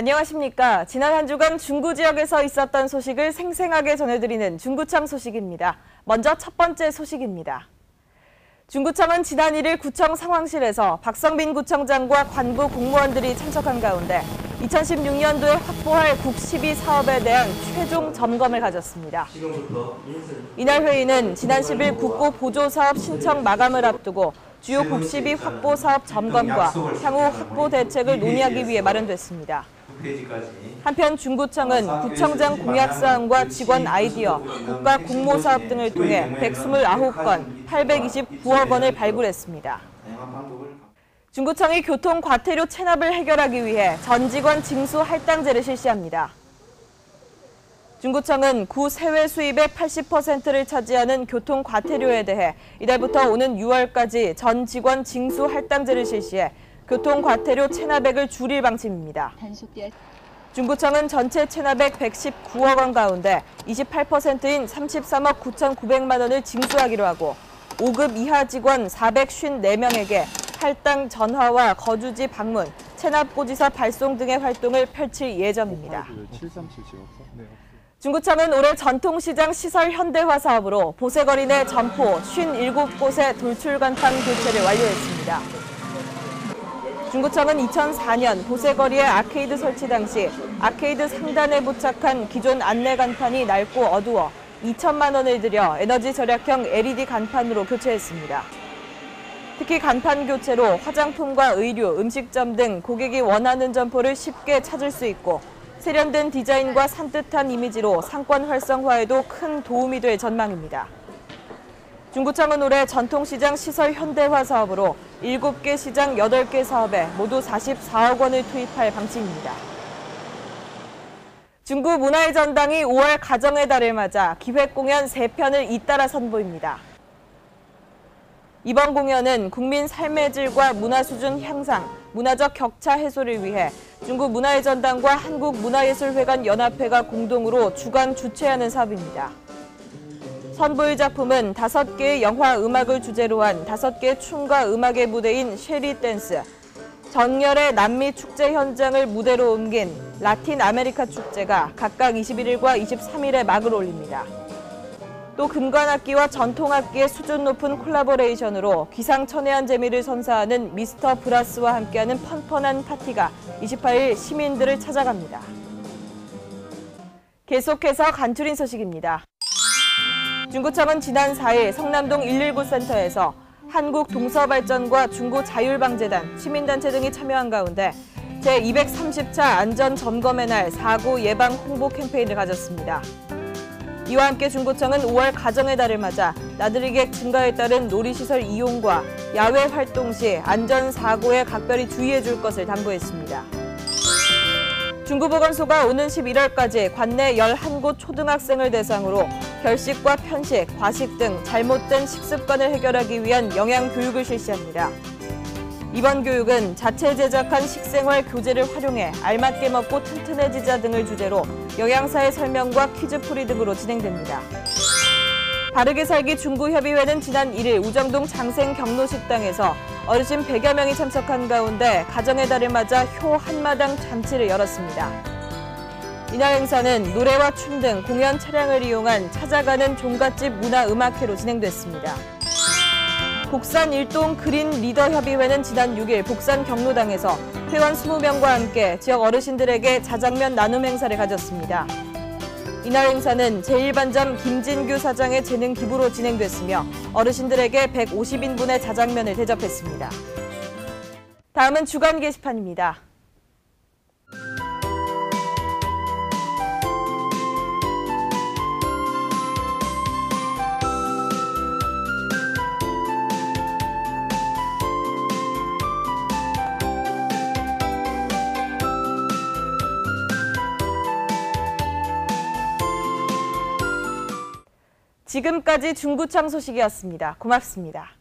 안녕하십니까. 지난 한 주간 중구 지역에서 있었던 소식을 생생하게 전해드리는 중구청 소식입니다. 먼저 첫 번째 소식입니다. 중구청은 지난 1일 구청 상황실에서 박성빈 구청장과 관부 공무원들이 참석한 가운데 2016년도에 확보할 국 12 사업에 대한 최종 점검을 가졌습니다. 이날 회의는 지난 10일 국고 보조 사업 신청 마감을 앞두고 주요 국 12 확보 사업 점검과 향후 확보 대책을 논의하기 위해 마련됐습니다. 한편 중구청은 구청장 공약사항과 직원 아이디어, 국가 공모사업 등을 통해 129건, 829억 원을 발굴했습니다. 중구청이 교통 과태료 체납을 해결하기 위해 전 직원 징수 할당제를 실시합니다. 중구청은 구 세외 수입의 80%를 차지하는 교통 과태료에 대해 이달부터 오는 6월까지 전 직원 징수 할당제를 실시해 교통 과태료 체납액을 줄일 방침입니다. 중구청은 전체 체납액 119억 원 가운데 28%인 33억 9,900만 원을 징수하기로 하고 5급 이하 직원 454명에게 할당 전화와 거주지 방문, 체납고지서 발송 등의 활동을 펼칠 예정입니다. 중구청은 올해 전통시장 시설 현대화 사업으로 보세거리 내 점포 57곳의 돌출 간판 교체를 완료했습니다. 중구청은 2004년 보세거리에 아케이드 설치 당시 아케이드 상단에 부착한 기존 안내 간판이 낡고 어두워 2천만 원을 들여 에너지 절약형 LED 간판으로 교체했습니다. 특히 간판 교체로 화장품과 의류, 음식점 등 고객이 원하는 점포를 쉽게 찾을 수 있고 세련된 디자인과 산뜻한 이미지로 상권 활성화에도 큰 도움이 될 전망입니다. 중구청은 올해 전통시장 시설 현대화 사업으로 7개 시장 8개 사업에 모두 44억 원을 투입할 방침입니다. 중구 문화의 전당이 5월 가정의 달을 맞아 기획공연 3편을 잇따라 선보입니다. 이번 공연은 국민 삶의 질과 문화 수준 향상, 문화적 격차 해소를 위해 중구 문화의 전당과 한국문화예술회관 연합회가 공동으로 주관 주최하는 사업입니다. 선보일 작품은 5개의 영화 음악을 주제로 한 5개 춤과 음악의 무대인 쉐리 댄스, 정열의 남미 축제 현장을 무대로 옮긴 라틴 아메리카 축제가 각각 21일과 23일에 막을 올립니다. 또 금관악기와 전통악기의 수준 높은 콜라보레이션으로 기상천외한 재미를 선사하는 미스터 브라스와 함께하는 펀펀한 파티가 28일 시민들을 찾아갑니다. 계속해서 간추린 소식입니다. 중구청은 지난 4일 성남동 119 센터에서 한국동서발전과 중구자율방재단, 시민단체 등이 참여한 가운데 제230차 안전점검의 날 사고 예방 홍보 캠페인을 가졌습니다. 이와 함께 중구청은 5월 가정의 달을 맞아 나들이객 증가에 따른 놀이시설 이용과 야외 활동 시 안전사고에 각별히 주의해 줄 것을 당부했습니다. 중구보건소가 오는 11월까지 관내 11곳 초등학생을 대상으로 결식과 편식, 과식 등 잘못된 식습관을 해결하기 위한 영양교육을 실시합니다. 이번 교육은 자체 제작한 식생활 교재를 활용해 알맞게 먹고 튼튼해지자 등을 주제로 영양사의 설명과 퀴즈풀이 등으로 진행됩니다. 바르게 살기 중구협의회는 지난 1일 우정동 장생 경로식당에서 어르신 100여 명이 참석한 가운데 가정의 달을 맞아 효 한마당 잔치를 열었습니다. 이날 행사는 노래와 춤 등 공연 차량을 이용한 찾아가는 종갓집 문화음악회로 진행됐습니다. 복산 일동 그린 리더협의회는 지난 6일 복산 경로당에서 회원 20명과 함께 지역 어르신들에게 자장면 나눔 행사를 가졌습니다. 이날 행사는 제1반점 김진규 사장의 재능 기부로 진행됐으며 어르신들에게 150인분의 자장면을 대접했습니다. 다음은 주간 게시판입니다. 지금까지 중구청 소식이었습니다. 고맙습니다.